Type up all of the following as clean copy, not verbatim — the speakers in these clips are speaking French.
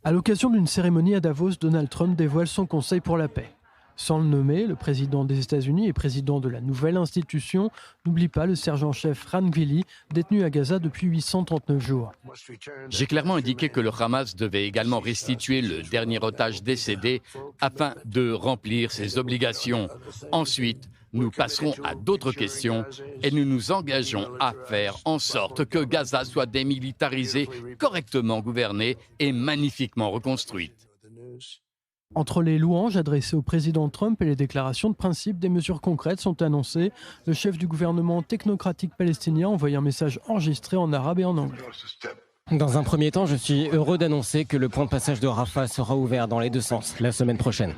À l'occasion d'une cérémonie à Davos, Donald Trump dévoile son Conseil pour la paix. Sans le nommer, le président des États-Unis et président de la nouvelle institution n'oublie pas le sergent-chef Ran Gvili, détenu à Gaza depuis 839 jours. J'ai clairement indiqué que le Hamas devait également restituer le dernier otage décédé afin de remplir ses obligations. Ensuite, nous passerons à d'autres questions et nous nous engageons à faire en sorte que Gaza soit démilitarisée, correctement gouvernée et magnifiquement reconstruite. Entre les louanges adressées au président Trump et les déclarations de principe, des mesures concrètes sont annoncées. Le chef du gouvernement technocratique palestinien envoie un message enregistré en arabe et en anglais. Dans un premier temps, je suis heureux d'annoncer que le point de passage de Rafah sera ouvert dans les deux sens la semaine prochaine.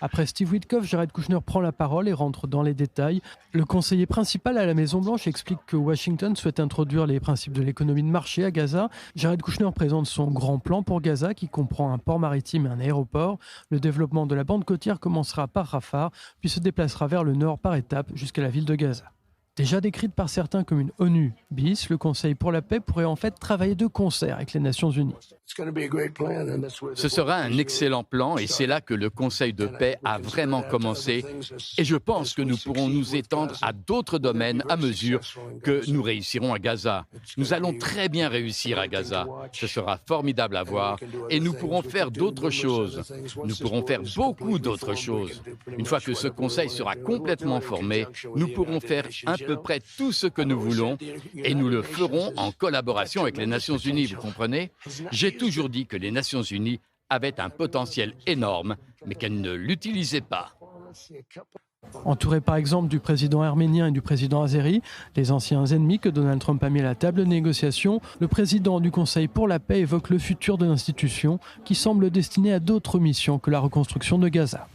Après Steve Witkoff, Jared Kushner prend la parole et rentre dans les détails. Le conseiller principal à la Maison-Blanche explique que Washington souhaite introduire les principes de l'économie de marché à Gaza. Jared Kushner présente son grand plan pour Gaza qui comprend un port maritime et un aéroport. Le développement de la bande côtière commencera par Rafah, puis se déplacera vers le nord par étapes jusqu'à la ville de Gaza. Déjà décrite par certains comme une ONU bis, le Conseil pour la paix pourrait en fait travailler de concert avec les Nations Unies. Ce sera un excellent plan et c'est là que le Conseil de paix a vraiment commencé. Et je pense que nous pourrons nous étendre à d'autres domaines à mesure que nous réussirons à Gaza. Nous allons très bien réussir à Gaza. Ce sera formidable à voir et nous pourrons faire d'autres choses. Nous pourrons faire beaucoup d'autres choses. Une fois que ce Conseil sera complètement formé, nous pourrons faire à peu près tout ce que nous voulons et nous le ferons en collaboration avec les Nations Unies, vous comprenez ? J'ai toujours dit que les Nations Unies avaient un potentiel énorme, mais qu'elles ne l'utilisaient pas. Entouré par exemple du président arménien et du président azéri, les anciens ennemis que Donald Trump a mis à la table de négociation, le président du Conseil pour la paix évoque le futur de l'institution qui semble destiné à d'autres missions que la reconstruction de Gaza.